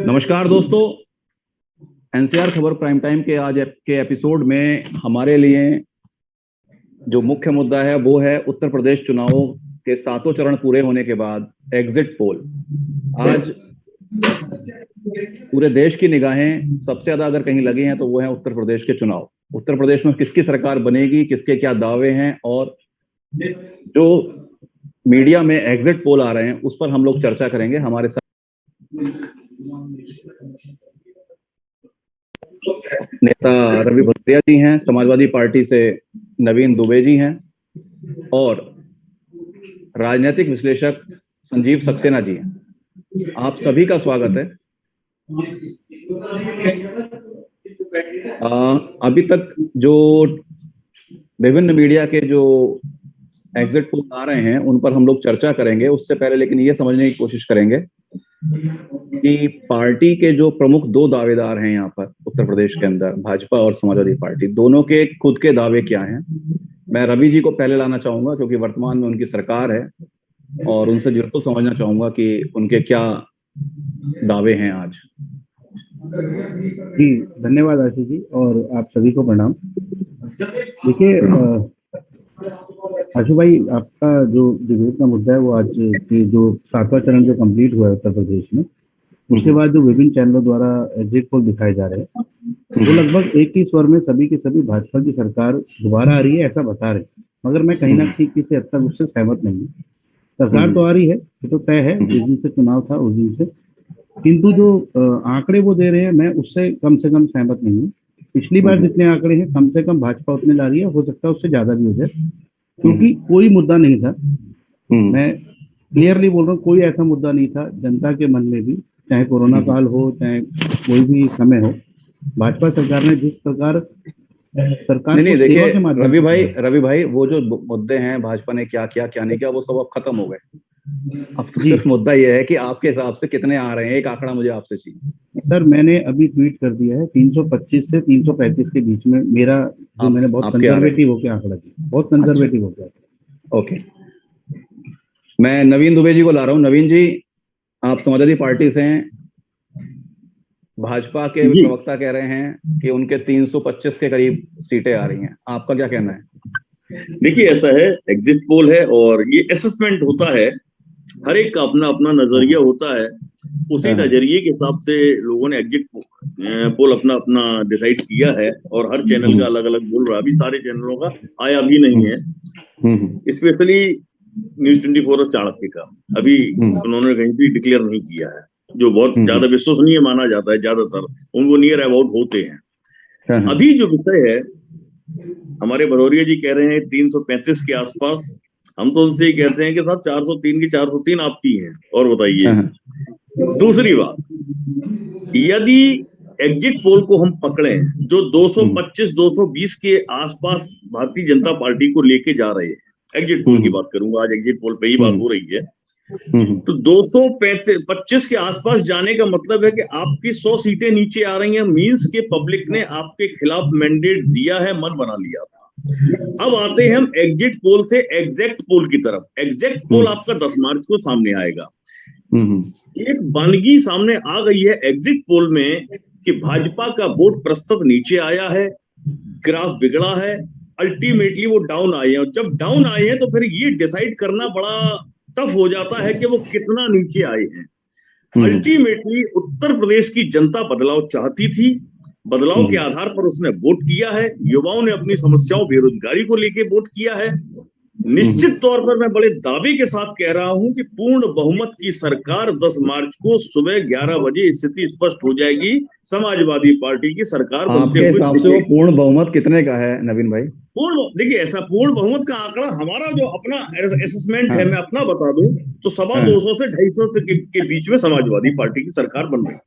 नमस्कार दोस्तों, एनसीआर खबर प्राइम टाइम के आज के एपिसोड में हमारे लिए जो मुख्य मुद्दा है वो है उत्तर प्रदेश चुनावों के 7 चरण पूरे होने के बाद एग्जिट पोल। आज पूरे देश की निगाहें सबसे ज्यादा अगर कहीं लगी हैं तो वो है उत्तर प्रदेश के चुनाव। उत्तर प्रदेश में किसकी सरकार बनेगी, किसके क्या दावे हैं और जो मीडिया में एग्जिट पोल आ रहे हैं उस पर हम लोग चर्चा करेंगे। हमारे साथ नेता रवि भट्टिया जी हैं, समाजवादी पार्टी से नवीन दुबे जी हैं और राजनीतिक विश्लेषक संजीव सक्सेना जी हैं। आप सभी का स्वागत है। अभी तक जो विभिन्न मीडिया के जो एग्जिट पोल आ रहे हैं उन पर हम लोग चर्चा करेंगे। उससे पहले लेकिन ये समझने की कोशिश करेंगे कि पार्टी के जो प्रमुख 2 दावेदार हैं यहाँ पर उत्तर प्रदेश के अंदर, भाजपा और समाजवादी पार्टी, दोनों के खुद के दावे क्या हैं। मैं रवि जी को पहले लाना चाहूंगा क्योंकि वर्तमान में उनकी सरकार है और उनसे जरूर समझना चाहूंगा कि उनके क्या दावे हैं आज। जी धन्यवाद आशीष जी और आप सभी को प्रणाम। देखिए आशु भाई, आपका जो डिबेट का मुद्दा है वो आज की जो 7वां चरण जो कंप्लीट हुआ है उत्तर प्रदेश में, उसके बाद जो विभिन्न चैनलों द्वारा एग्जिट पोल दिखाए जा रहे हैं वो लगभग एक ही स्वर में सभी की सभी भाजपा की सरकार दोबारा आ रही है ऐसा बता रहे हैं। मगर मैं कहीं ना कहीं किसी हद तक उससे सहमत नहीं हूँ। सरकार तो आ रही है, ये तो तय है, जिस दिन से चुनाव था उस दिन से, किंतु जो आंकड़े वो दे रहे हैं मैं उससे कम से कम सहमत नहीं हूँ। पिछली बार जितने आंकड़े हैं कम से कम भाजपा उतने ला रही है, हो सकता है उससे ज्यादा भी हो जाए, क्योंकि कोई मुद्दा नहीं था। मैं क्लियरली बोल रहा हूँ, कोई ऐसा मुद्दा नहीं था जनता के मन में भी, चाहे कोरोना काल हो चाहे कोई भी समय हो। भाजपा सरकार ने जिस प्रकार सरकार नहीं देखिए रवि भाई वो जो मुद्दे हैं भाजपा ने क्या किया क्या नहीं किया वो सब अब खत्म हो गए। अब तो सिर्फ मुद्दा ये है कि आपके हिसाब से कितने आ रहे हैं, एक आंकड़ा मुझे आपसे चाहिए। सर मैंने अभी ट्वीट कर दिया है 325 से 335 के बीच में मेरा जो मैंने बहुत कंजर्वेटिव होकर आंकड़ा दिया, बहुत कंजर्वेटिव हो गया। ओके, मैं नवीन दुबे जी को ला रहा हूँ। नवीन जी, आप समाजवादी पार्टी से हैं, भाजपा के प्रवक्ता कह रहे हैं कि उनके 325 के करीब सीटें आ रही हैं, आपका क्या कहना है? देखिए ऐसा है, एग्जिट पोल है और ये असेसमेंट होता है, हर एक का अपना अपना नजरिया होता है। उसी नजरिए के हिसाब से लोगों ने एग्जिट पोल अपना अपना डिसाइड किया है और हर चैनल का अलग अलग बोल रहा है। अभी सारे चैनलों का आया भी नहीं है, स्पेशली न्यूज 24 और चाणक्य का अभी उन्होंने कहीं भी डिक्लेयर नहीं किया है, जो बहुत ज्यादा विश्वसनीय माना जाता है। ज्यादातर उनको नियर अबाउट होते हैं। अभी जो विषय है, हमारे भदौरिया जी कह रहे हैं 335 के आसपास, हम तो उनसे ही कहते हैं कि साहब 403 की 403 आपकी है। और बताइए दूसरी बात, यदि एग्जिट पोल को हम पकड़े जो 225-220 के आसपास भारतीय जनता पार्टी को लेके जा रहे हैं, एग्जिट पोल की बात करूंगा, आज एग्जिट पोल पे ही बात हो रही है, तो 225 के आसपास जाने का मतलब है कि आपकी 100 सीटें नीचे आ रही हैं। मींस के पब्लिक ने आपके खिलाफ मैंडेट दिया है, मन बना लिया था। अब आते हैं हम एग्जिट पोल से एग्जैक्ट पोल की तरफ। एग्जैक्ट पोल आपका 10 मार्च को सामने आएगा। एक वानगी सामने आ गई है एग्जिट पोल में कि भाजपा का वोट प्रतिशत नीचे आया है, ग्राफ बिगड़ा है, अल्टीमेटली वो डाउन आए हैं। और जब डाउन आए हैं तो फिर ये डिसाइड करना बड़ा टफ हो जाता है कि वो कितना नीचे आए हैं। अल्टीमेटली उत्तर प्रदेश की जनता बदलाव चाहती थी, बदलाव के आधार पर उसने वोट किया है। युवाओं ने अपनी समस्याओं, बेरोजगारी को लेकर वोट किया है। निश्चित तौर पर मैं बड़े दावे के साथ कह रहा हूं कि पूर्ण बहुमत की सरकार 10 मार्च को सुबह 11 बजे स्थिति स्पष्ट हो जाएगी। समाजवादी पार्टी की सरकार आपके हिसाब से वो पूर्ण बहुमत कितने का है नवीन भाई? पूर्ण, देखिए ऐसा पूर्ण बहुमत का आंकड़ा हमारा जो अपना असेसमेंट है, मैं अपना बता दूं तो 250 से 250 के बीच में समाजवादी पार्टी की सरकार बन रही है।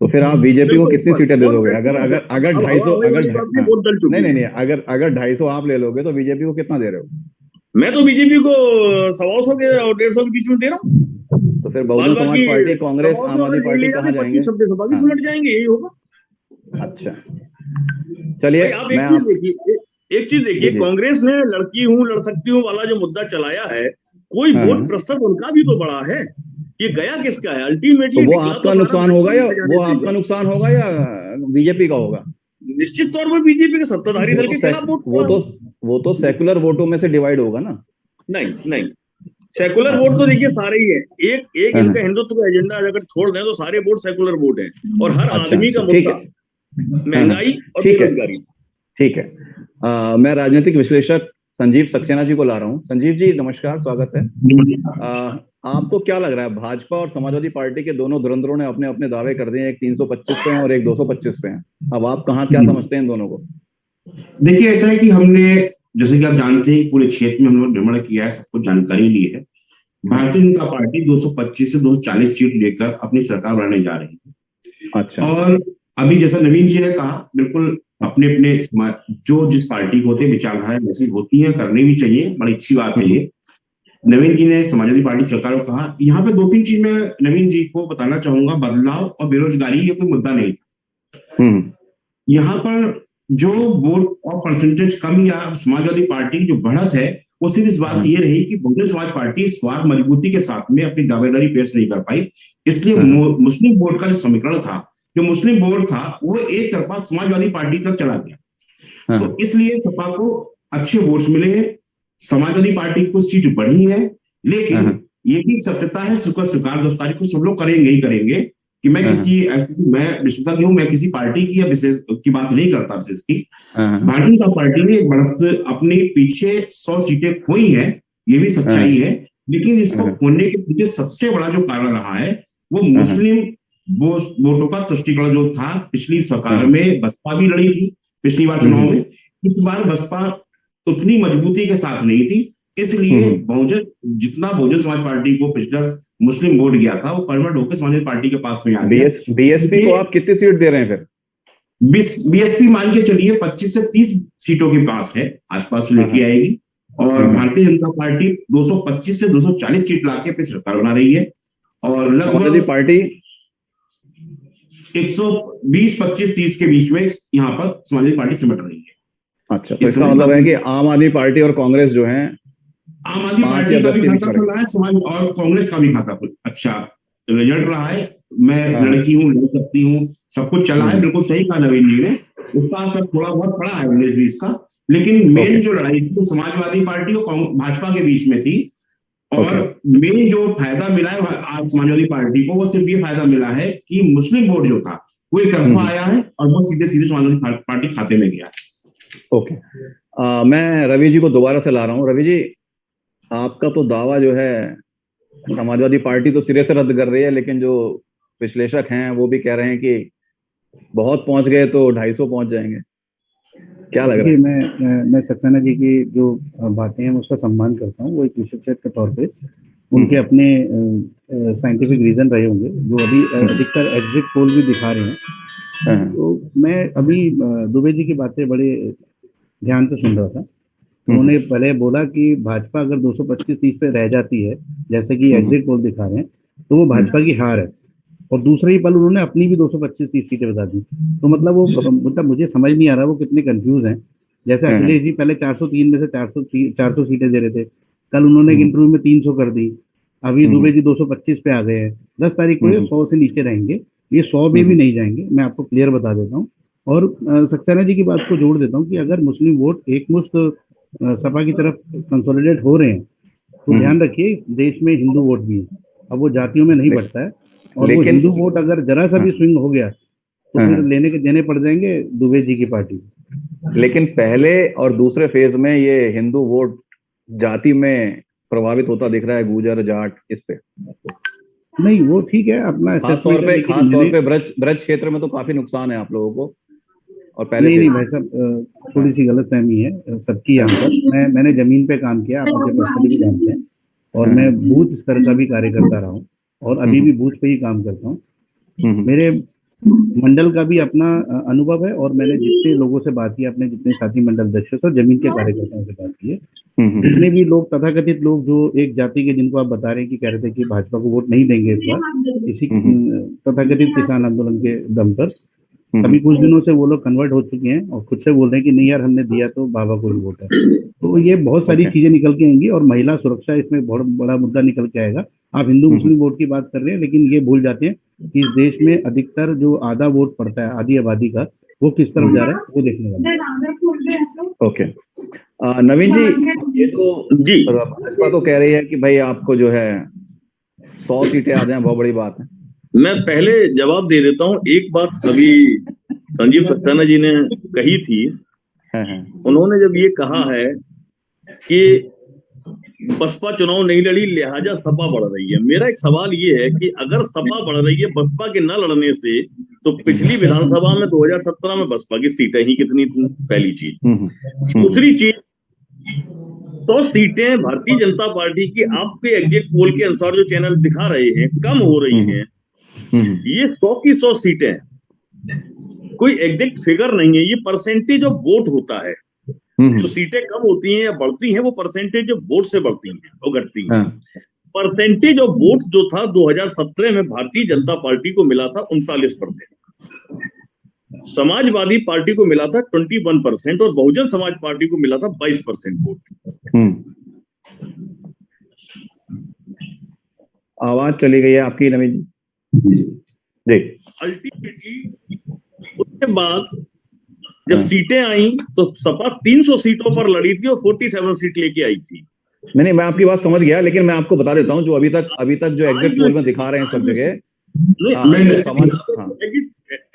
तो फिर आप बीजेपी को कितनी सीटें दे दोगे? अगर 250 नहीं अगर 250 आप ले लोगे तो बीजेपी को कितना दे रहे हो? मैं तो बीजेपी को 125 के और 150 के बीच में दे रहा हूँ। तो फिर बहुजन समाज पार्टी, कांग्रेस, आम आदमी पार्टी कहाँ जाएंगे? 25 समझ जाएंगे, यही होगा। अच्छा चलिए, आप एक चीज देखिए, कांग्रेस ने लड़की हूं लड़ सकती हूं वाला जो मुद्दा चलाया है, कोई वोट प्रतिशत उनका भी तो बड़ा है। ये गया किसका है अल्टीमेटली? तो वो आपका नुकसान होगा या बीजेपी का होगा? निश्चित तौर पर बीजेपी के सत्ताधारी दल के खिलाफ वो तो सेकुलर वोटों में से डिवाइड होगा ना। नहीं, सेकुलर वोट तो देखिए सारे ही है। एक इनका हिंदुत्व का एजेंडा अगर छोड़ दें तो सारे वोट सेकुलर वोट है, और हर आदमी का मुद्दा महंगाई और बेरोजगारी। ठीक है, मैं राजनीतिक विश्लेषक संजीव सक्सेना जी को ला रहा हूँ। संजीव जी नमस्कार, स्वागत है। आपको क्या लग रहा है, भाजपा और समाजवादी पार्टी के दोनों धुरंधरों ने अपने अपने दावे कर दिए, एक 325 पे हैं और एक 225 पे हैं। अब आप क्या समझते हैं इन दोनों को? देखिए ऐसा है कि हमने, जैसे कि आप जानते हैं, पूरे क्षेत्र में हम लोग भ्रमण किया है, सबको जानकारी ली है। भारतीय जनता पार्टी 225 से 240 सीट लेकर अपनी सरकार बनाने जा रही है। अच्छा। और अभी जैसा नवीन जी ने कहा, बिल्कुल अपने अपने जो जिस पार्टी को होते विचारधाराएं वैसी होती है, करनी भी चाहिए, बड़ी अच्छी बात है ये। नवीन जी ने समाजवादी पार्टी सरकार को कहा, यहाँ पे 2-3 चीज मैं नवीन जी को बताना चाहूंगा। बदलाव और बेरोजगारी ये कोई मुद्दा नहीं था। यहाँ पर जो वोट और परसेंटेज कम या समाजवादी पार्टी की जो बढ़त है, वो सिर्फ इस बात ये रही कि बहुजन समाज पार्टी इस बार मजबूती के साथ में अपनी दावेदारी पेश नहीं कर पाई। इसलिए मुस्लिम वोट का जो समीकरण था, जो मुस्लिम वोट था, वो एक तरफा समाजवादी पार्टी तक चला गया। तो इसलिए सपा को अच्छे वोट्स मिले हैं, समाजवादी पार्टी की कुछ सीट बढ़ी है, लेकिन ये भी सत्यता है, शुक्र स्वीकार 10 तारीख को सब लोग करेंगे ही करेंगे कि मैं विशेषज्ञ हूं, मैं किसी पार्टी की या विशेष की बात नहीं करता विशेष की। भारतीय जनता पार्टी ने बढ़त अपने पीछे 100 सीटें खोई है, ये भी सच्चाई है, लेकिन इसको खोने के पीछे सबसे बड़ा जो कारण रहा है वो मुस्लिम वोटों का तुष्टीकरण जो था। पिछली सरकार में बसपा भी लड़ी थी, पिछली बार चुनाव में। इस बार बसपा उतनी मजबूती के साथ नहीं थी, इसलिए जितना बहुजन समाज पार्टी को पिछला मुस्लिम वोट गया था, वो कन्वर्ट होकर समाजवादी पार्टी के पास में आ गया। बीएसपी को आप कितनी सीट दे रहे हैं फिर? बीएसपी मान के चलिए 25 से 30 सीटों के पास है, आसपास लेके आएगी। और भारतीय जनता पार्टी 225 से 240 सीट लाके फिर सरकार बना रही है, और लगभग पार्टी 120, 25, 30 के बीच में यहाँ पर समाजवादी पार्टी सिमट रही है। अच्छा, तो इसका मतलब है कि आम आदमी पार्टी और कांग्रेस जो है, आम आदमी पार्टी का भी खाता खुला है, समाज और कांग्रेस का भी खाता खुला, अच्छा रिजल्ट रहा है। मैं लड़की हूँ, लड़ सकती हूँ, सब कुछ चला है, बिल्कुल सही कहा नवीन जी ने। उसका असर थोड़ा बहुत पड़ा है 19-20 का, लेकिन मेन जो लड़ाई थी वो समाजवादी पार्टी और भाजपा के बीच में थी। और मेन जो फायदा मिला है आज समाजवादी पार्टी को, वो सिर्फ ये फायदा मिला है कि मुस्लिम वोट जो था वो एक तरफा आया है और वो सीधे सीधे समाजवादी पार्टी खाते में गया। ओके, मैं रवि जी को दोबारा से ला रहा हूँ। रवि जी, आपका तो दावा जो है समाजवादी पार्टी तो सिरे से रद्द कर रही है, लेकिन जो विश्लेषक हैं वो भी कह रहे हैं कि बहुत पहुंच गए तो 250 पहुंच जाएंगे। क्या लग रहा है? मैं सक्सेना जी की जो बातें हैं उसका सम्मान करता हूँ। वो एक विशेषज्ञ के तौर पे उनके अपने साइंटिफिक रीजन रहे होंगे, जो अभी अधिकतर एग्जिट पोल भी दिखा रहे हैं। तो मैं अभी दुबे जी की बातें बड़े ध्यान से सुन रहा था। उन्होंने पहले बोला कि भाजपा अगर 225-30 पे रह जाती है, जैसे कि एग्जिट पोल दिखा रहे हैं, तो वो भाजपा की हार है। और दूसरे ही पल उन्होंने अपनी भी 225-30 सीटें बता दी। तो मतलब मुझे समझ नहीं आ रहा वो कितने कंफ्यूज हैं। जैसे अखिलेश जी पहले 403 में से 400 सीटें दे रहे थे, कल उन्होंने इंटरव्यू में 300 कर दी। अभी दुबे जी 225 पे आ गए हैं। 10 तारीख को ये 100 से नीचे रहेंगे, ये 100 में भी नहीं जाएंगे, मैं आपको क्लियर बता देता हूँ। और सक्सेना जी की बात को जोड़ देता हूँ कि अगर मुस्लिम वोट एकमुश्त सपा की तरफ कंसोलिडेट हो रहे हैं, तो ध्यान रखिए देश में हिंदू वोट भी है। अब वो जातियों में नहीं बढ़ता है, और वो हिंदू वोट अगर जरा सा भी स्विंग हो गया तो फिर लेने के देने पड़ जाएंगे दुबे जी की पार्टी। लेकिन पहले और दूसरे फेज में ये हिंदू वोट जाति में प्रभावित होता दिख रहा है, गुर्जर जाट इस पे नहीं, वो ठीक है अपना खास तौर पे ब्रज क्षेत्र में तो काफी नुकसान है आप लोगों को। और पहले नहीं भाई साहब, थोड़ी सी गलतफहमी है सबकी यहाँ पर। मैंने जमीन पे काम किया, आप मुझे पर्सनली भी जानते हैं, और मैं बूथ स्तर का भी कार्य करता रहा हूँ और अभी भी बूथ पे ही काम करता हूँ। मेरे मंडल का भी अपना अनुभव है, और मैंने जितने लोगों से बात की, अपने जितने साथी मंडल अध्यक्षों से, जमीन के कार्यकर्ताओं से बात की है, जितने भी लोग तथाकथित लोग जो एक जाति के, जिनको आप बता रहे हैं कि कह रहे थे कि भाजपा को वोट नहीं देंगे इस बार, इसी तथाकथित किसान आंदोलन के दम पर, अभी कुछ दिनों से वो लोग कन्वर्ट हो चुके हैं और खुद से बोल रहे हैं कि नहीं यार हमने दिया तो बाबा को ही वोट है। तो ये बहुत सारी चीजें निकल के आएंगी, और महिला सुरक्षा इसमें बहुत बड़ा मुद्दा निकल के आएगा। आप हिंदू मुस्लिम वोट की बात कर रहे हैं, लेकिन ये भूल जाते हैं कि इस देश में अधिकतर जो आधा वोट पड़ता है आधी आबादी का, वो किस तरफ जा रहा है वो देखने वाला। ओके, नवीन जी, ये तो जी भाजपा तो कह रही है कि भाई आपको जो है 100 सीटें आ जाए, बहुत बड़ी बात है। मैं पहले जवाब दे देता हूँ। एक बात अभी संजीव सक्सेना जी ने कही थी, उन्होंने जब ये कहा है कि बसपा चुनाव नहीं लड़ी लिहाजा सपा बढ़ रही है, मेरा एक सवाल ये है कि अगर सपा बढ़ रही है बसपा के न लड़ने से, तो पिछली विधानसभा में 2017 में बसपा की सीटें ही कितनी थी, पहली चीज। दूसरी चीज, 100 सीटें भारतीय जनता पार्टी की आपके एग्जिट पोल के अनुसार जो चैनल दिखा रहे हैं कम हो रही हैं। ये 100 की 100 सीटें, कोई एग्जैक्ट फिगर नहीं है, ये परसेंटेज ऑफ वोट होता है। जो सीटें कम होती हैं या बढ़ती हैं वो परसेंटेज ऑफ वोट से बढ़ती हैं और घटती हैं। परसेंटेज ऑफ वोट जो था 2017 में भारतीय जनता पार्टी को मिला था 39%, समाजवादी पार्टी को मिला था 21% और बहुजन समाज पार्टी को मिला था 22% वोट। आवाज चली गई है आपकी नवीन जी। अल्टीमेटली उसके बाद जब सीटें आई तो सपा 300 सीटों पर लड़ी थी और 47 सीट लेके आई थी। नहीं, मैं आपकी बात समझ गया, लेकिन मैं आपको बता देता हूँ जो अभी तक जो एग्जिट पोल में दिखा रहे हैं सब जगह,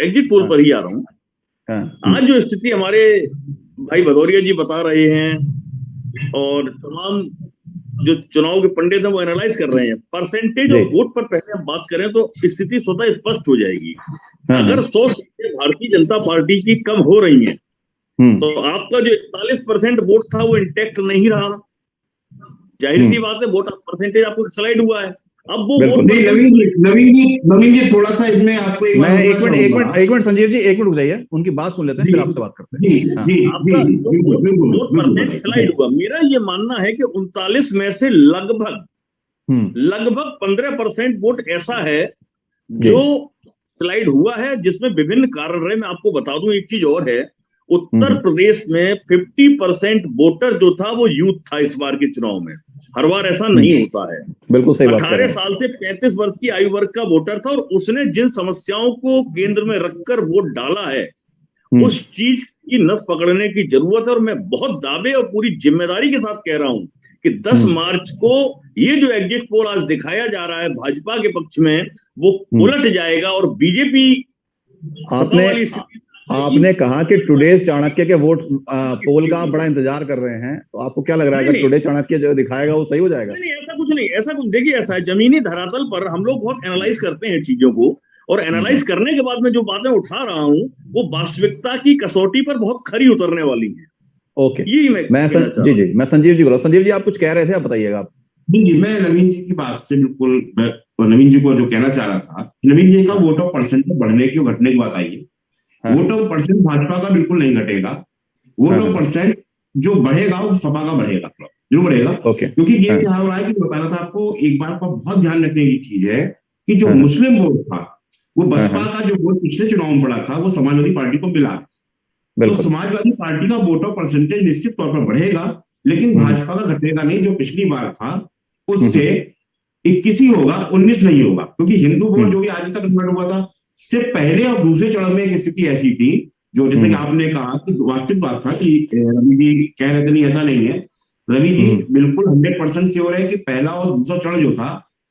एग्जिट पोल पर ही आ रहा हूँ। आज जो स्थिति हमारे भाई भदौरिया जी बता रहे हैं और तमाम जो चुनाव के पंडित हैं वो एनालाइज कर रहे हैं, परसेंटेज ऑफ वोट पर पहले हम बात करें तो स्थिति स्वतः स्पष्ट हो जाएगी। अगर 100 सीटें भारतीय जनता पार्टी की कम हो रही हैं तो आपका जो 41% वोट था वो इंटैक्ट नहीं रहा। जाहिर सी बात है, वोट परसेंटेज आपको स्लाइड हुआ है। अब वो वोट नवीन जी थोड़ा सा इसमें आपको एक मिनट संजीव जी, एक मिनट रुक जाइए, उनकी बात सुन लेते हैं फिर आपसे बात करते हैं। वोट परसेंट स्लाइड हुआ, मेरा ये मानना है कि 39 में से लगभग 15% वोट ऐसा है जो स्लाइड हुआ है, जिसमें विभिन्न कारण रहे। मैं आपको बता दूं एक चीज और है, उत्तर प्रदेश में 50% वोटर जो था वो यूथ था इस बार के चुनाव में। हर बार ऐसा नहीं होता है। बिल्कुल सही बात है। 18 साल से 35 वर्ष की आयु वर्ग का वोटर था और उसने जिन समस्याओं को केंद्र में रखकर वोट डाला है उस चीज की नस पकड़ने की जरूरत है। और मैं बहुत दावे और पूरी जिम्मेदारी के साथ कह रहा हूं कि 10 मार्च को ये जो एग्जिट पोल आज दिखाया जा रहा है भाजपा के पक्ष में वो उलट जाएगा और बीजेपी आपने कहा कि टुडे चाणक्य के वोट पोल का आप बड़ा इंतजार कर रहे हैं, तो आपको क्या लग रहा है अगर टुडे चाणक्य जो दिखाएगा वो सही हो जाएगा? नहीं, ऐसा कुछ नहीं, ऐसा कुछ देखिए, ऐसा है जमीनी धरातल पर हम लोग बहुत एनालाइज करते हैं चीजों को, और एनालाइज करने के बाद में जो बातें उठा रहा हूं वो वास्तविकता की कसौटी पर बहुत खरी उतरने वाली है। ओके, मैं संजीव जी बोला। संजीव जी आप कुछ कह रहे थे, आप बताइएगा। आप मैं नवीन जी की बात से बिल्कुल, नवीन जी को जो कहना चाह रहा था, नवीन जी का वोट ऑफ परसेंट बढ़ने की घटने की बात आई है। वोट ऑफ परसेंट भाजपा का बिल्कुल नहीं घटेगा। वोट ऑफ परसेंट जो बढ़ेगा वो सपा का बढ़ेगा, जरूर बढ़ेगा। क्योंकि ये क्या हो रहा है कि बताना था आपको, एक बार का बहुत ध्यान रखने की चीज है कि जो मुस्लिम वोट था वो बसपा का जो वोट पिछले चुनाव में पड़ा था वो समाजवादी पार्टी को मिला। तो समाजवादी पार्टी का वोट ऑफ परसेंटेज निश्चित तौर पर बढ़ेगा, लेकिन भाजपा का घटेगा नहीं। जो पिछली बार था उससे 21 ही होगा, 19 नहीं होगा, क्योंकि हिंदू वोट जो भी आज तक कन्वर्ट हुआ था से पहले और दूसरे चरण में एक स्थिति ऐसी थी जो, जैसे कि आपने कहा कि वास्तविक बात था कि रवि जी कह रहे थे नहीं ऐसा नहीं है। रवि जी बिल्कुल 100% श्योर है कि पहला और दूसरा चरण जो था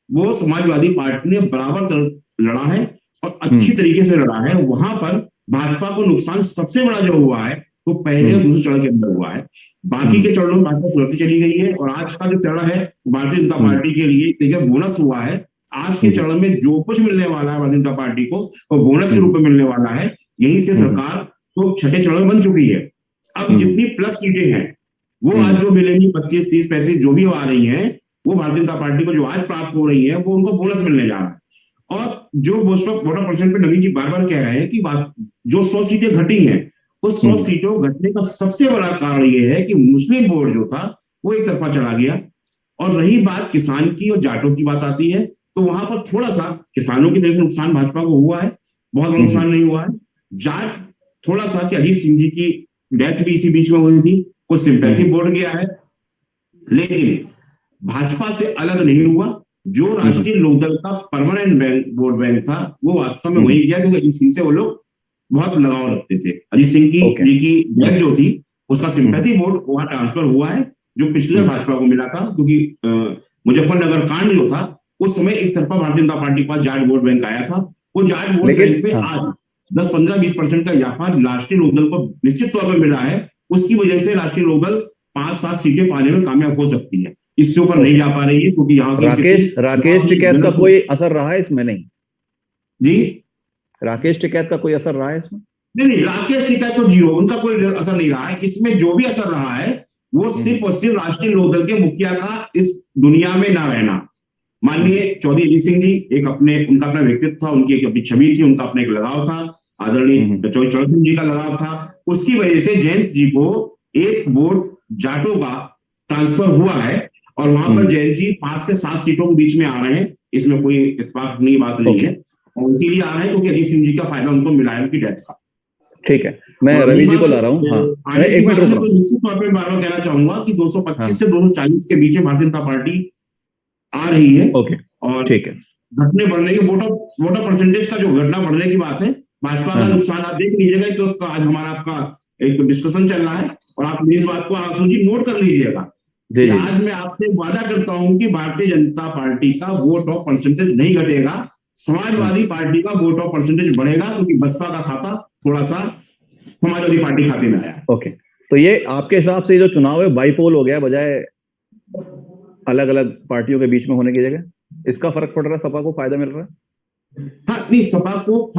वो समाजवादी पार्टी ने बराबर लड़ा है और अच्छी तरीके से लड़ा है। वहां पर भाजपा को नुकसान सबसे बड़ा जो हुआ है वो पहले और दूसरे चरण के अंदर हुआ है। बाकी के चरणों में भाजपा चलती चली गई है और आज का जो चरण है भारतीय जनता पार्टी के लिए बोनस हुआ है। आज के चरण में जो कुछ मिलने वाला है भारतीय जनता पार्टी को और बोनस के रूप में मिलने वाला है, यहीं से सरकार तो छठे चरण बन चुकी है। अब जितनी प्लस सीटें हैं वो आज जो मिलेंगी 25, 30, 35 जो भी आ रही हैं वो भारतीय जनता पार्टी को जो आज प्राप्त हो रही है वो उनको बोनस मिलने जा रहा है। और जो वोटर परसेंट पे नवीन जी बार बार कह रहे हैं कि जो 100 सीटें घटी हैं उस 100 सीटों घटने का सबसे बड़ा कारण ये है कि मुस्लिम वोट जो था वो एक तरफा चला गया। और रही बात किसान की और जाटों की बात आती है तो वहां पर थोड़ा सा किसानों की तरफ से नुकसान भाजपा को हुआ है, बहुत बड़ा नुकसान नहीं हुआ है। जाट थोड़ा सा कि अजीत सिंह जी की डेथ भी इसी बीच में हुई थी, कुछ सिंपैथी बोर्ड गया है, लेकिन भाजपा से अलग नहीं हुआ। जो राष्ट्रीय लोकदल का परमानेंट वोट बैंक था वो वास्तव में वही किया, क्योंकि अजीत सिंह से वो लोग बहुत लगाव रखते थे। अजीत सिंह की बैंक जो थी उसका सिंपैथी वोट वहां ट्रांसफर हुआ है, जो पिछले भाजपा को मिला था, क्योंकि मुजफ्फरनगर कांड जो था उस समय एक तरफा भारतीय जनता पार्टी के पास जाट वोट बैंक आया था। वो जाट वोट बैंक पे आज 10-15-20% का इजाफा राष्ट्रीय लोकदल को निश्चित तौर पर मिला है। उसकी वजह से राष्ट्रीय लोकदल 5-7 सीटें पाने में कामयाब हो सकती है। इससे ऊपर नहीं जा पा रही है, क्योंकि यहाँ राकेश टिकैत का कोई असर रहा है इसमें? नहीं जी, राकेश टिकैत का कोई असर रहा है इसमें? नहीं, राकेश टिकैत तो जीरो, उनका कोई असर नहीं रहा है। इसमें जो भी असर रहा है वो सिर्फ और सिर्फ राष्ट्रीय लोकदल के मुखिया का इस दुनिया में ना रहना। माननीय चौधरी अजीत सिंह जी, उनका अपना व्यक्तित्व था, उनकी एक अपनी छवि थी, उनका अपना एक लगाव था, आदरणीय चौधरी सिंह जी का लगाव था। उसकी वजह से जयंत जी को एक वोट जाटों का ट्रांसफर हुआ है और वहां पर जयंत जी 5 से 7 सीटों के बीच में आ रहे हैं। इसमें कोई इत्तेफाक नहीं बात नहीं है, और इसीलिए आ रहे हैं क्योंकि अजीत सिंह जी का फायदा उनको मिला है उनकी डेथ का। ठीक है, मैं रवि जी को ला रहा हूँ। हाँ, एक मिनट रुक रहा हूँ। निश्चित तौर पर बार बार कहना चाहूंगा कि 225 से 240 के बीच में भारतीय जनता पार्टी आ रही है। ओके, और ठीक है, घटने बढ़ने की वोटर परसेंटेज का जो घटना बढ़ने की बात है, भाजपा का नुकसान आप देख लीजिएगा। तो आज हमारा आपका एक डिस्कशन चल रहा है और आप इस बात को आंसू जी नोट कर लीजिएगा। आज मैं आपसे वादा करता हूं कि भारतीय जनता पार्टी का वोट ऑफ परसेंटेज नहीं घटेगा, समाजवादी पार्टी का वोट ऑफ परसेंटेज बढ़ेगा, क्योंकि बसपा का खाता थोड़ा सा समाजवादी पार्टी खाते में आया। ओके, तो ये आपके हिसाब से जो चुनाव है बाईपोल हो गया, बजाय अलग अलग पार्टियों के बीच में होने की जगह, इसका फर्क पड़ रहा है? सपा को फायदा मिल रहा है? हाँ, नहीं, सपा को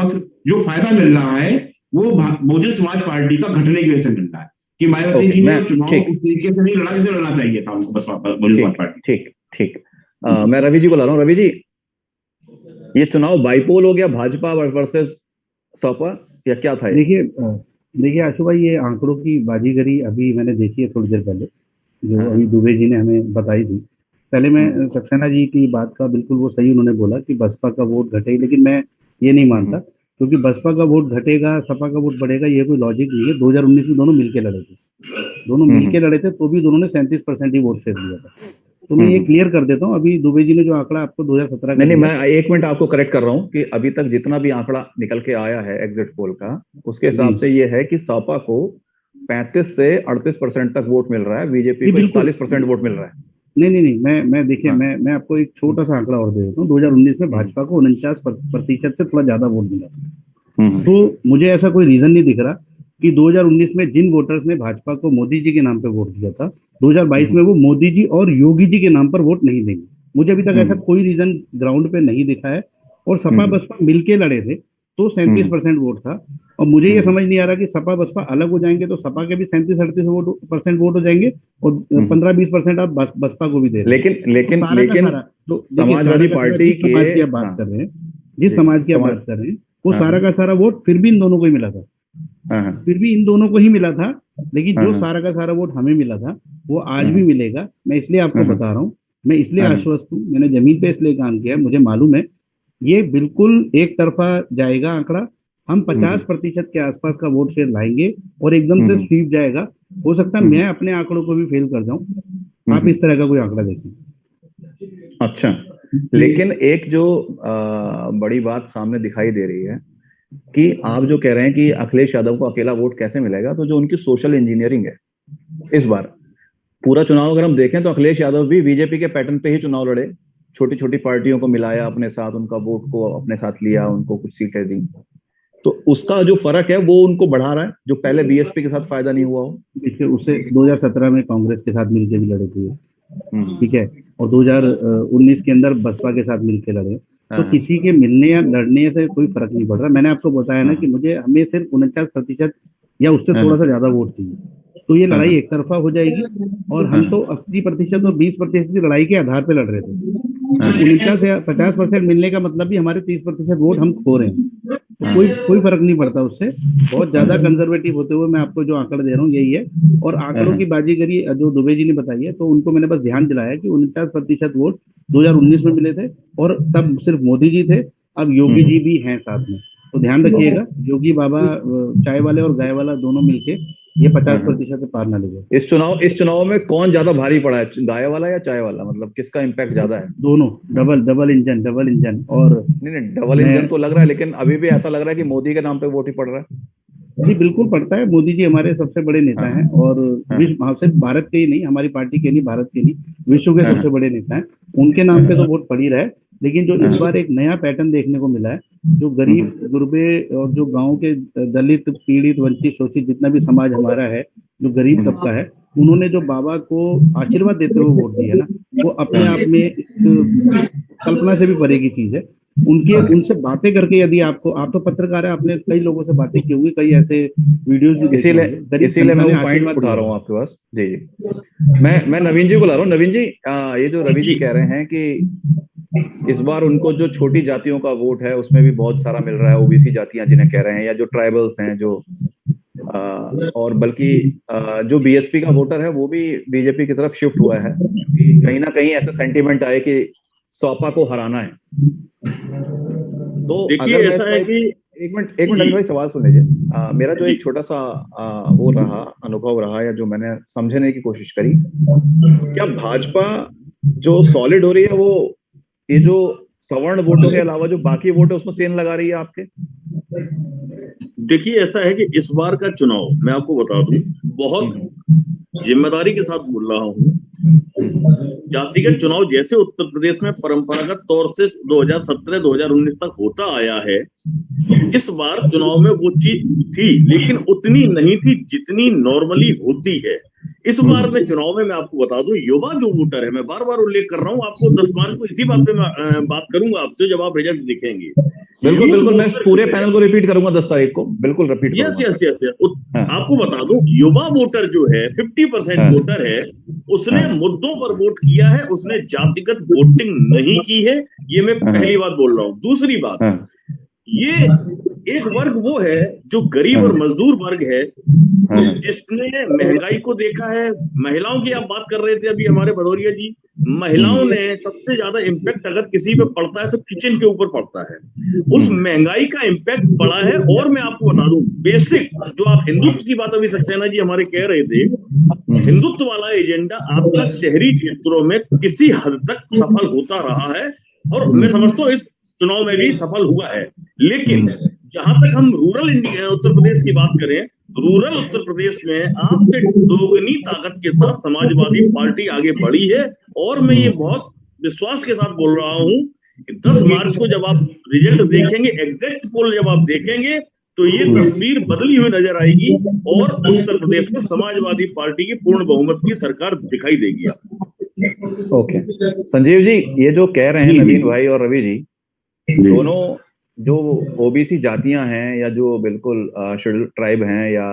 जो फायदा मिल रहा है वो बहुजन समाज पार्टी का घटने की वजह से मिल रहा है कि मायावती जी ने चुनाव उस तरीके से नहीं लड़ा जैसे लड़ना चाहिए था उनको बसपा बहुजन समाज पार्टी। ठीक। मैं रवि जी को ला रहा हूँ। रवि जी, ये चुनाव बाईपोल हो गया, भाजपा वर्सेस सपा, या क्या था? देखिए आशु भाई, ये आंकड़ों की बाजीगरी अभी मैंने देखी है थोड़ी देर पहले, जो अभी दुबे जी ने हमें बताई थी। पहले मैं सक्सेना जी की बात का बिल्कुल वो सही उन्होंने बोला कि बसपा का वोट घटे, लेकिन मैं ये नहीं मानता, क्योंकि बसपा का वोट घटेगा सपा का वोट बढ़ेगा, ये कोई लॉजिक नहीं है। 2019 में दोनों मिलके लड़े थे, तो भी दोनों ने 37% ही वोट शेयर दिया था। तो मैं ये क्लियर कर देता हूँ। अभी दुबे जी ने जो आंकड़ा आपको 2017 नहीं, मैं 1 मिनट आपको करेक्ट कर रहा हूँ कि अभी तक जितना भी आंकड़ा निकल के आया है एग्जिट पोल का, उसके हिसाब से ये है कि सपा को 35 से 38% तक वोट मिल रहा है, बीजेपी को 41% वोट मिल रहा है। नहीं, मैं देखिए, मैं आपको एक छोटा सा आंकड़ा और दे देता हूँ। 2019 में भाजपा को 49% से थोड़ा ज्यादा वोट मिला। तो मुझे ऐसा कोई रीजन नहीं दिख रहा कि 2019 में जिन वोटर्स ने भाजपा को मोदी जी के नाम पे वोट दिया था, 2022 में वो मोदी जी और योगी जी के नाम पर वोट नहीं देंगे। मुझे अभी तक ऐसा कोई रीजन ग्राउंड पे नहीं दिखा है। और सपा बसपा मिलके लड़े थे तो 37% वोट था, और मुझे ये समझ नहीं आ रहा कि सपा बसपा अलग हो जाएंगे तो सपा के भी 37-38% वोट हो जाएंगे और 15-20% आप बसपा को भी दे रहे हैं। लेकिन समाजवादी पार्टी की आप बात कर रहे हैं, जिस समाज की आप बात कर रहे हैं, वो सारा का सारा वोट फिर भी इन दोनों को ही मिला था। फिर भी इन दोनों को ही मिला था, लेकिन जो सारा का सारा वोट हमें मिला था वो आज भी मिलेगा। मैं इसलिए आपको बता रहा हूँ, मैं इसलिए आश्वस्त हूँ, मैंने जमीन पे इसलिए काम किया है, मुझे मालूम है ये बिल्कुल एक तरफा जाएगा आंकड़ा। हम 50% के आसपास का वोट शेयर लाएंगे और एकदम से स्वीप जाएगा। हो सकता है मैं अपने आंकड़ों को भी फेल कर जाऊं, आप इस तरह का कोई आंकड़ा देखें। अच्छा, लेकिन एक जो बड़ी बात सामने दिखाई दे रही है कि आप जो कह रहे हैं कि अखिलेश यादव को अकेला वोट कैसे मिलेगा, तो जो उनकी सोशल इंजीनियरिंग है, इस बार पूरा चुनाव अगर हम देखें तो अखिलेश यादव भी बीजेपी के पैटर्न पे ही चुनाव लड़े, छोटी छोटी पार्टियों को मिलाया अपने साथ, उनका वोट को अपने साथ लिया, उनको कुछ सीटें दी। तो उसका जो फर्क है वो उनको बढ़ा रहा है, जो पहले बीएसपी के साथ फायदा नहीं हुआ हो। देखिए, उससे 2017 में कांग्रेस के साथ मिलकर भी लड़े थे, ठीक है, और 2019 के अंदर बसपा के साथ मिलकर लड़े। तो किसी के मिलने या लड़ने से कोई फर्क नहीं पड़ रहा। मैंने आपको बताया ना कि हमें सिर्फ 49% या उससे थोड़ा सा ज्यादा वोट चाहिए, तो ये लड़ाई एक तरफा हो जाएगी। और हम तो 80% और 20% की लड़ाई के आधार पे लड़ रहे थे। तो 49 या 50% मिलने का मतलब भी हमारे 30% वोट हम खो रहे हैं, तो कोई फर्क नहीं पड़ता उससे। बहुत ज्यादा कंजर्वेटिव होते हुए मैं आपको जो आंकड़ा दे रहा हूँ यही है। और आंकड़ों की बाजीगरी जो दुबे जी ने बताई है, तो उनको मैंने बस ध्यान दिलाया कि 49% वोट 2019 में मिले थे और तब सिर्फ मोदी जी थे, अब योगी जी भी हैं साथ में। तो ध्यान रखिएगा, योगी बाबा चाय वाले और गाय वाला दोनों मिलके ये 50% से पार ना ले जाए। इस चुनाव में कौन ज्यादा भारी पड़ा है, गाय वाला या चाय वाला, मतलब किसका इम्पैक्ट ज्यादा है? दोनों, डबल इंजन। और नहीं, डबल इंजन तो लग रहा है, लेकिन अभी भी ऐसा लग रहा है कि मोदी के नाम पे वोट ही पड़ रहा है। जी बिल्कुल पड़ता है। मोदी जी हमारे सबसे बड़े नेता हैं, और विश्व, सिर्फ भारत के ही नहीं, हमारी पार्टी के नहीं, भारत के नहीं, विश्व के सबसे बड़े नेता हैं। उनके नाम पे तो वोट पड़ ही रहा है। लेकिन जो इस बार एक नया पैटर्न देखने को मिला है, जो गरीब गुरबे और जो गांव के दलित, पीड़ित, वंचित, शोषित जितना भी समाज हमारा है, जो गरीब तबका है, उन्होंने जो बाबा को आशीर्वाद देते हुए वोट दिया ना, वो अपने आप में एक कल्पना से भी परे की चीज है। उनसे बातें करके, यदि आप तो पत्रकार है, आपने कई लोगों से बातें की होंगी, कई ऐसे वीडियोस भी देखे होंगे। इसीलिए मैं वो पॉइंट उठा रहा हूँ आपके पास। जी मैं नवीन जी को ला रहा हूँ। नवीन जी, ये जो रवि जी कह रहे हैं कि इस बार उनको जो छोटी जातियों का वोट है उसमें भी बहुत सारा मिल रहा है, ओबीसी जातियां जिन्हें कह रहे हैं, या जो ट्राइबल्स हैं, जो और बल्कि जो बीएसपी का वोटर है वो भी बीजेपी की तरफ शिफ्ट हुआ है। कहीं ना कहीं ऐसा सेंटीमेंट आए कि सपा को हराना है। तो देखिए, ऐसा है कि एक मिनट नवीन भाई, सवाल सुन लीजिए। मेरा जो एक छोटा सा वो रहा, अनुभव रहा, या जो मैंने समझने की कोशिश करी, क्या भाजपा जो सॉलिड हो रही है वो ये जो सवर्ण वोटों के अलावा जो बाकी वोट है उसमें सेन लगा रही है आपके? देखिए, ऐसा है कि इस बार का चुनाव, मैं आपको बता दूं, बहुत जिम्मेदारी के साथ बोल रहा हूं। जातिगत चुनाव जैसे उत्तर प्रदेश में परंपरागत तौर से 2017-2019 तक होता आया है, इस बार चुनाव में वो चीज थी, लेकिन उतनी नहीं थी जितनी नॉर्मली होती है। इस बार में चुनाव में मैं आपको बता दूं, युवा जो वोटर है, मैं बार बार उल्लेख कर रहा हूं, आपको 10 मार्च को इसी बात पे मैं बात करूंगा आपसे जब आप रिजल्ट देखेंगे। बिल्कुल मैं पूरे पैनल को रिपीट करूंगा 10 तारीख को, बिल्कुल रिपीट करूंगा। यस। आपको बता दूं, युवा वोटर जो है 50% वोटर है, उसने मुद्दों पर वोट किया है, उसने जातिगत वोटिंग नहीं की है। ये मैं पहली बात बोल रहा हूं। दूसरी बात, ये एक वर्ग वो है जो गरीब और मजदूर वर्ग है, जिसने महंगाई को देखा है। महिलाओं की आप बात कर रहे थे अभी हमारे भदौरिया जी, महिलाओं ने सबसे ज्यादा इम्पैक्ट अगर किसी पे पड़ता है तो किचन के ऊपर पड़ता है। उस महंगाई का इम्पैक्ट पड़ा है। और मैं आपको बता दूं, बेसिक जो आप हिंदुत्व की बात अभी सक्सेना जी हमारे कह रहे थे, हिंदुत्व वाला एजेंडा आपका शहरी क्षेत्रों में किसी हद तक सफल होता रहा है, और मैं समझता हूँ इस चुनाव में भी सफल हुआ है। लेकिन जहां तक हम रूरल इंडिया उत्तर प्रदेश की बात करें, रूरल उत्तर प्रदेश में आपसे दोगुनी ताकत के साथ समाजवादी पार्टी आगे बढ़ी है। और मैं ये बहुत विश्वास के साथ बोल रहा हूं कि 10 मार्च को जब आप रिजल्ट देखेंगे, एग्जैक्ट पोल जब आप देखेंगे, तो ये तस्वीर बदली हुई नजर आएगी और उत्तर प्रदेश में समाजवादी पार्टी की पूर्ण बहुमत की सरकार दिखाई देगी आपको। ओके संजीव जी, ये जो कह रहे हैं नवीन भाई और रवि जी, दोनों जो ओबीसी जातियां हैं या जो बिल्कुल शेड्यूल ट्राइब हैं, या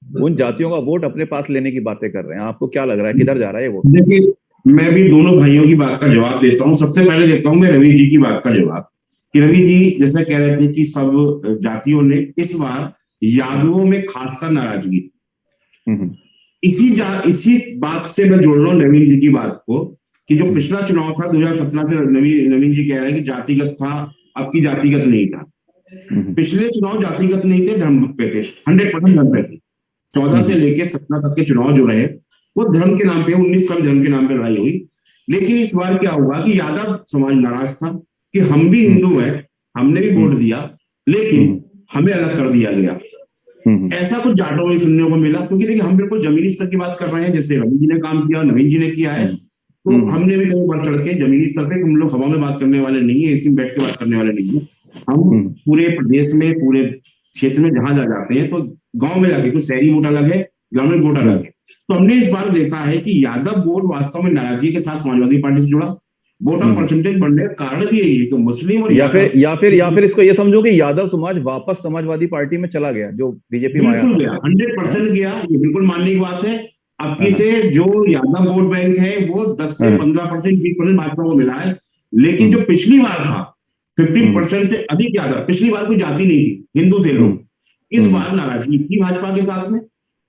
उन जातियों का वोट अपने पास लेने की बातें कर रहे हैं, आपको क्या लग रहा है किधर जा रहा है ये वोट? देखिए, मैं भी दोनों भाइयों की बात का जवाब देता हूं। सबसे पहले देता हूं मैं रवि जी की बात का जवाब, कि रवि जी जैसे कह रहे थे कि सब जातियों ने, इस बार यादवों में खासकर नाराजगी थी। इसी बात से मैं जोड़ रहा हूँ नवीन जी की बात को, कि जो पिछला चुनाव था 2017 से, नवीन जी कह रहे हैं कि जातिगत था, अब की जातिगत नहीं था। पिछले चुनाव जातिगत नहीं थे, धर्म पे थे, 100% धर्म पे थे। 14 से लेके 17 तक के चुनाव जो रहे वो धर्म के नाम पे, 19 का धर्म के नाम पे लड़ाई हुई। लेकिन इस बार क्या हुआ कि यादव समाज नाराज था कि हम भी हिंदू हैं, हमने भी वोट दिया, लेकिन हमें अलग कर दिया गया। ऐसा कुछ जाटों में सुनने को मिला, क्योंकि देखिए हम बिल्कुल जमीनी स्तर की बात कर रहे हैं, जैसे रवि जी ने काम किया, नवीन जी ने किया है, तो हमने भी कहीं बढ़ चढ़ के जमीनी स्तर पे, हम लोग हवा में बात करने वाले नहीं है, एसी में बैठ के बात करने वाले नहीं है। हम पूरे प्रदेश में, पूरे क्षेत्र में जहां जा जाते हैं, तो गांव में जाके, कुछ शहरी वोट अलग है, ग्रामीण वोट अलग है। तो हमने इस बार देखा है कि यादव वोट वास्तव में नाराजगी के साथ समाजवादी पार्टी से जुड़ा। वोट ऑफ परसेंटेज बढ़ने का कारण भी यही है कि मुस्लिम और या फिर इसको ये समझो कि यादव समाज वापस समाजवादी पार्टी में चला गया, जो बीजेपी में आया। 100% गया, ये बिल्कुल मानने की बात है। अब की से जो यादव वोट बैंक है वो 10 से 15%, 20% भाजपा को मिला है। लेकिन जो पिछली बार था 50% से अधिक यादव, पिछली बार कोई जाति नहीं थी, हिंदू थे लोग। इस बार नाराजगी थी भाजपा के साथ में,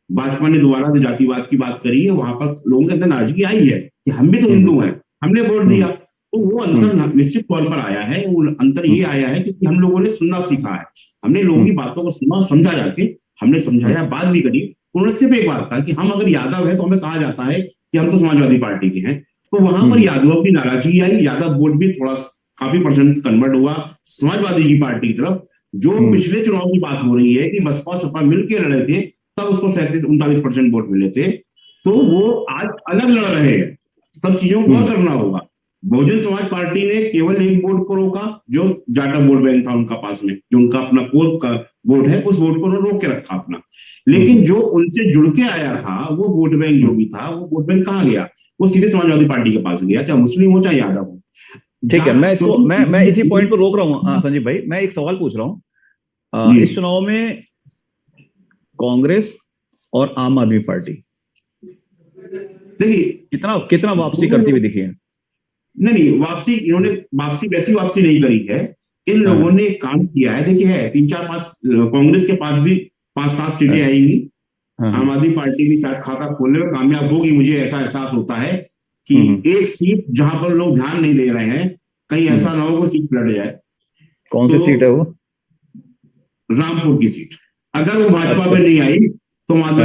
भाजपा ने दोबारा जो जातिवाद की बात करी है, वहां पर लोगों के अंदर नाराजगी आई है कि हम भी तो हिंदू हैं, हमने वोट दिया। तो वो अंतर निश्चित तौर पर आया है। वो अंतर ये आया है कि हम लोगों ने सुनना सीखा है, हमने लोगों की बातों को सुना, समझा, जाके हमने समझाया, बात भी करी, उन्होंने सिर्फ एक बात कहा कि हम अगर यादव है तो हमें कहा जाता है कि हम तो समाजवादी पार्टी के हैं। तो वहां पर यादवों की नाराजगी आई, यादव वोट भी थोड़ा काफी परसेंट कन्वर्ट हुआ समाजवादी की पार्टी की तरफ। जो पिछले चुनाव की बात हो रही है कि बसपा सपा मिलकर लड़े थे, तब उसको 37-39% वोट मिले थे, तो वो आज अलग लड़ रहे हैं। सब चीजों को गौर करना होगा। बहुजन समाज पार्टी ने केवल एक वोट को रोका, जो जाटा वोट बैंक था उनका पास में, जो उनका अपना कोर का वोट है, उस वोट को उन्होंने रोक के रखा अपना। लेकिन जो उनसे जुड़ के आया था वो वोट बैंक जो भी था, वो वोट बैंक कहाँ गया? वो सीधे समाजवादी पार्टी के पास गया, चाहे मुस्लिम हो चाहे यादव हो। ठीक है, मैं इसी पॉइंट पर रोक रहा हूँ संजीव भाई। मैं एक सवाल पूछ रहा हूँ, इस चुनाव में कांग्रेस और आम आदमी पार्टी देखिए कितना वापसी करती हुई दिखी है? नहीं, वापसी इन्होंने वैसी वापसी नहीं करी है। इन लोगों ने काम किया है। देखिए है 3-4-5 कांग्रेस के पास भी 5-7 सीटें आएंगी। आम आदमी पार्टी भी शायद खाता खोलने में कामयाब होगी, मुझे ऐसा एहसास होता है कि एक सीट जहां पर लोग ध्यान नहीं दे रहे हैं, कहीं ऐसा ना हो वो सीट लड़ जाए। कौन सी सीट है वो? रामपुर की सीट। अगर वो भाजपा में नहीं आई तो आम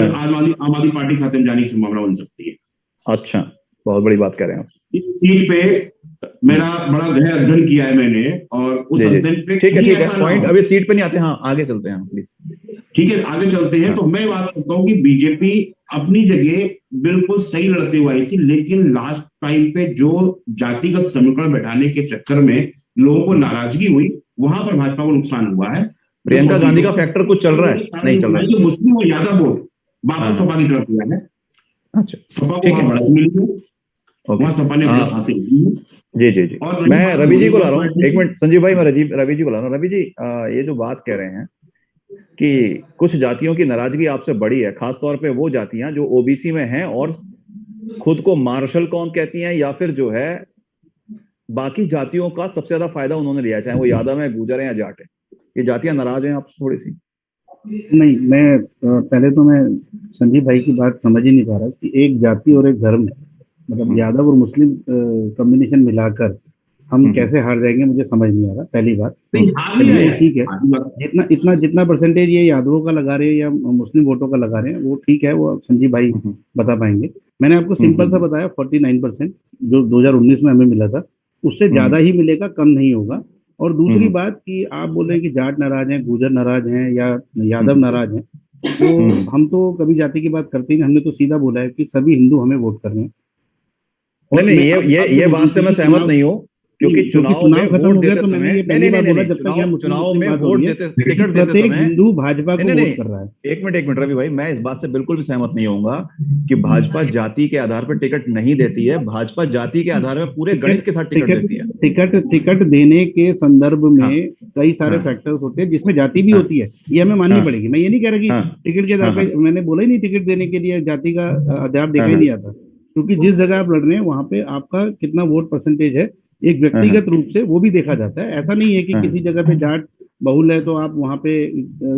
आदमी पार्टी खाते में जाने की संभावना बन सकती है। अच्छा, बहुत बड़ी बात कर रहे हैं। इस सीट पे मेरा बड़ा गहरा अध्ययन किया है मैंने, और उस अध्ययन पे ठीक है पॉइंट अभी सीट पे नहीं आते, हाँ आगे चलते हैं प्लीज। ठीक है, आगे चलते हैं। तो मैं बात करता हूँ कि बीजेपी अपनी जगह बिल्कुल सही लड़ते हुए आई थी, लेकिन लास्ट टाइम पे जो जातिगत समीकरण बैठाने के चक्कर में लोगों को नाराजगी हुई, वहां पर भाजपा को नुकसान हुआ है। प्रियंका गांधी का फैक्टर कुछ चल रहा है? नहीं चल रहा है। मुस्लिम और यादव वोट वापस सपा की तरफ गया है। अच्छा, सपा को वहां बढ़त मिली है, वहां सपा ने बढ़त हासिल की है। जी। और मैं रवि जी को ला रहा हूँ, एक मिनट संजीव भाई, मैं रवि जी को ला रहा हूँ। रवि जी, ये जो बात कह रहे हैं कि कुछ जातियों की नाराजगी आपसे बड़ी है, खासतौर पे वो जातियां जो ओबीसी में हैं और खुद को मार्शल कौम कहती हैं, या फिर जो है बाकी जातियों का सबसे ज्यादा फायदा उन्होंने लिया, चाहे वो यादव है, गुर्जर है या जाट है। ये जातियां नाराज हैं आपसे थोड़ी सी? नहीं, मैं पहले तो मैं संजीव भाई की बात समझ ही नहीं पा रहा कि एक जाति और एक धर्म, मतलब यादव और मुस्लिम कॉम्बिनेशन मिलाकर हम कैसे हार जाएंगे, मुझे समझ नहीं आ रहा। पहली बात ठीक है, जितना परसेंटेज ये यादवों का लगा रहे हैं या मुस्लिम वोटों का लगा रहे हैं वो ठीक है, वो संजीव भाई बता पाएंगे। मैंने आपको सिंपल सा बताया 49% जो 2019 में हमें मिला था, उससे ज्यादा ही मिलेगा, कम नहीं होगा। और दूसरी बात कि आप बोल रहे हैं कि जाट नाराज हैं, गुर्जर नाराज हैं या यादव नाराज हैं, तो हम तो कभी जाति की बात करते ही नहीं। हमने तो सीधा बोला है कि सभी हिंदू हमें वोट कर रहे हैं। नहीं, ये बात से मैं सहमत नहीं हूँ, क्योंकि चुनाव में वोट देते समय चुनाव में वोट देते, टिकट देते समय हिंदू भाजपा को वोट कर रहा है। एक मिनट रवि भाई, मैं इस बात से बिल्कुल भी सहमत नहीं होऊंगा कि भाजपा जाति के आधार पर टिकट नहीं देती है। भाजपा जाति के आधार पर पूरे गणित के साथ टिकट देती है। टिकट देने के संदर्भ में कई सारे फैक्टर्स होते हैं जिसमें जाति भी होती है, ये हमें माननी पड़ेगी। मैं ये नहीं कह रहा कि टिकट के आधार पर, मैंने बोला ही नहीं टिकट देने के लिए जाति का आधार देखा ही नहीं आता, क्योंकि जिस जगह आप लड़ रहे हैं वहां पे आपका कितना वोट परसेंटेज है एक व्यक्तिगत रूप से वो भी देखा जाता है। ऐसा नहीं है कि किसी जगह पे जाट बहुल है तो आप वहां पे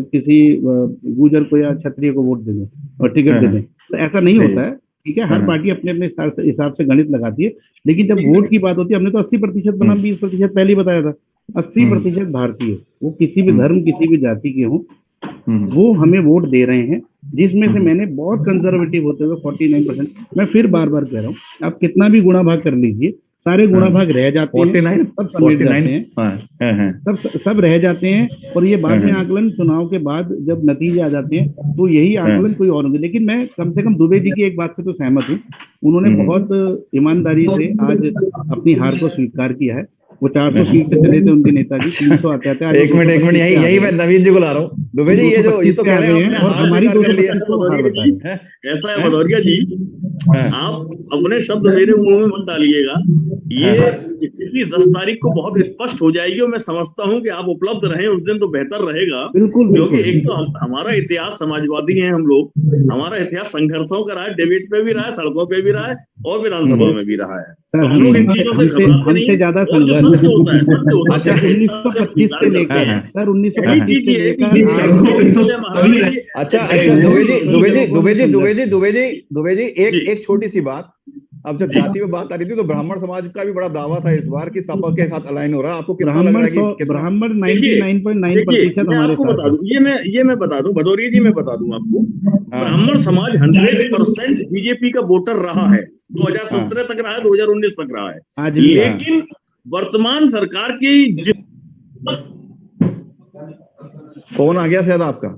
किसी गुर्जर को या क्षत्रिय को वोट दे दें और टिकट दे दें, तो ऐसा नहीं होता है। ठीक है, हर पार्टी अपने अपने हिसाब से गणित लगाती है, लेकिन जब वोट की बात होती है, हमने तो 80% बनाम 20% पहले ही बताया था। 80% भारतीय, वो किसी भी धर्म किसी भी जाति के हों, वो हमें वोट दे रहे हैं, जिसमें से मैंने बहुत कंजर्वेटिव होते हुए 49%, मैं फिर बार बार कह रहा हूँ, आप कितना भी गुणा भाग कर लीजिए, सारे गुणा भाग रह जाते हैं, सब समेट जाते हैं, सब रह जाते हैं। और ये बाद में आकलन चुनाव के बाद जब नतीजे आ जाते हैं तो यही आकलन कोई और होंगे। लेकिन मैं कम से कम दुबे जी की एक बात से तो सहमत हूँ, उन्होंने बहुत ईमानदारी से आज अपनी हार को स्वीकार किया है। वो 400 सीट से चले थे उनके नेताजी, 300 आते आते आज एक मिनट यही मैं नवीन जी को ला रहा हूँ। दुबे जी, ये तो कह रहे हैं और हमारी 225 को हार बताई। ऐसा है भदौरिया जी, आप अपने शब्द मेरे मुंह में मत डालिएगा। ये स्थिति 10 तारीख को बहुत स्पष्ट हो जाएगी और मैं समझता हूँ कि आप उपलब्ध रहें उस दिन तो बेहतर रहेगा। क्योंकि एक तो हमारा इतिहास समाजवादी हैं हम लोग, हमारा इतिहास संघर्षों का रहा है, डिबेट पे भी रहा है, सड़कों पे भी रहा है और विधानसभा में भी रहा है। सर, हमसे ज्यादा संघर्ष 1925 से लेकर सर 1925 से लेकर अच्छा दुबे जी एक छोटी सी बात, अब जब जाति पे बात आ रही थी तो ब्राह्मण समाज का भी बड़ा दावा था इस बार कि सपा के साथ अलाइन हो रहा है। आपको कितना लग रहा है कि कितना? ब्राह्मण देखिए 99.9% मैं हमारे आपको साथ बता है। दूं, ये मैं बता दूं भदौरिया जी, मैं बता दूं आपको, हाँ, ब्राह्मण समाज 100% बीजेपी का वोटर रहा है, 2017 तक रहा है, 2019 तक रहा है। आज भी है। लेकिन वर्तमान सरकार की जिस फोन आ गया शायद आपका।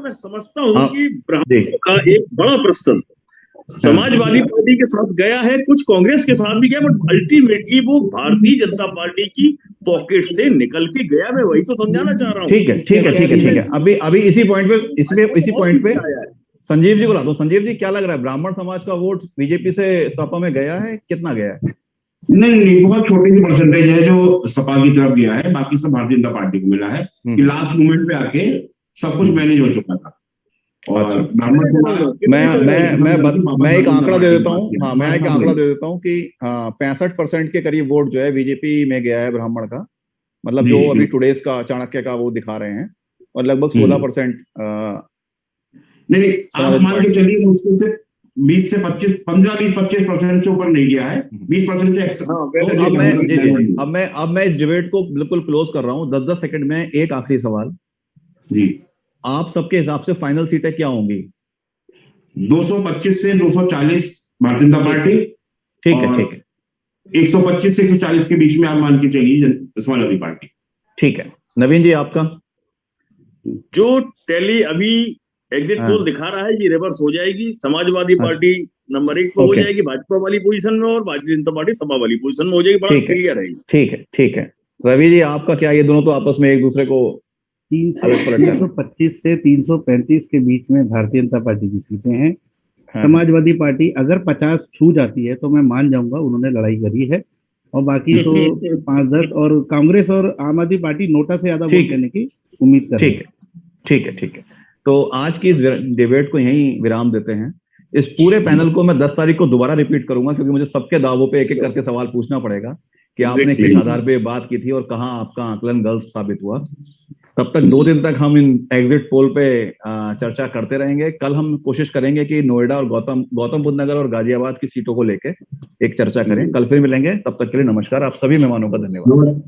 मैं समझता हूं हाँ, कि ब्राह्मणों का एक बड़ा प्रश्न समाजवादी पार्टी के साथ गया है, कुछ कांग्रेस के साथ भी गया, बट अल्टीमेटली वो भारतीय जनता पार्टी की पॉकेट से निकल के गया। मैं वही तो समझाना चाह रहा हूँ। ठीक है, ठीक है, ठीक है, ठीक है। अभी अभी इसी पॉइंट पे इसी पॉइंट पे संजीव जी को ला दो। संजीव जी, क्या लग रहा है, ब्राह्मण समाज का वोट बीजेपी से सपा में गया है? कितना गया है? नहीं, बहुत छोटी सी परसेंटेज है जो सपा की तरफ गया है, बाकी सब भारतीय जनता पार्टी को मिला है कि लास्ट मोमेंट पे आके सब कुछ मैनेज हो चुका था। और अच्छा, ब्राह्मण समाज मैं एक आंकड़ा दे देता हूँ। हाँ, मैं एक आंकड़ा दे देता हूँ कि 65% के करीब वोट जो है बीजेपी में गया है ब्राह्मण का, मतलब जो अभी टुडेस का चाणक्य का वो दिखा रहे हैं, और लगभग 16% नहीं, आप मान के चलिए मुश्किल से 20 से 25, 15-20-25% से ऊपर नहीं गया है, 20% से अब मैं इस डिबेट को बिल्कुल क्लोज कर रहा हूँ। 10-10 सेकंड में एक आखिरी सवाल जी। आप सबके हिसाब से फाइनल सीटें क्या होंगी? 225 से 240 भारतीय जनता पार्टी, ठीक है, ठीक है, 125 से 140 के बीच में आप मान के चलिए समाजवादी पार्टी। ठीक है। नवीन जी, आपका? जो टैली अभी एग्जिट पोल दिखा रहा है, ये रिवर्स हो जाएगी। समाजवादी पार्टी नंबर 1 पे हो जाएगी भाजपा वाली पोजीशन में, और भारतीय जनता पार्टी सपा वाली पोजीशन में हो जाएगी। बड़ा क्लियर है। ठीक है, ठीक है। रवि जी, आपका क्या? ये दोनों तो आपस में एक दूसरे को 325 से 335 के बीच में भारतीय जनता पार्टी की सीटें हैं। समाजवादी पार्टी अगर 50 छू जाती है तो मैं मान जाऊंगा उन्होंने लड़ाई करी है, और बाकी तो 5-10, और कांग्रेस और आम आदमी पार्टी नोटा से ज्यादा वोट देने की उम्मीद कर रही है। ठीक है, ठीक है। तो आज की इस डिबेट को यहीं विराम देते हैं। इस पूरे पैनल को मैं 10 तारीख को दोबारा रिपीट करूंगा, क्योंकि मुझे सबके दावों पे एक एक करके सवाल पूछना पड़ेगा कि आपने किस आधार पे बात की थी और कहां आपका आकलन गलत साबित हुआ। तब तक 2 दिन तक हम इन एग्जिट पोल पे चर्चा करते रहेंगे। कल हम कोशिश करेंगे कि नोएडा और गौतम बुद्ध नगर और गाजियाबाद की सीटों को लेके एक चर्चा करें। कल फिर मिलेंगे, तब तक के लिए नमस्कार। आप सभी मेहमानों का धन्यवाद।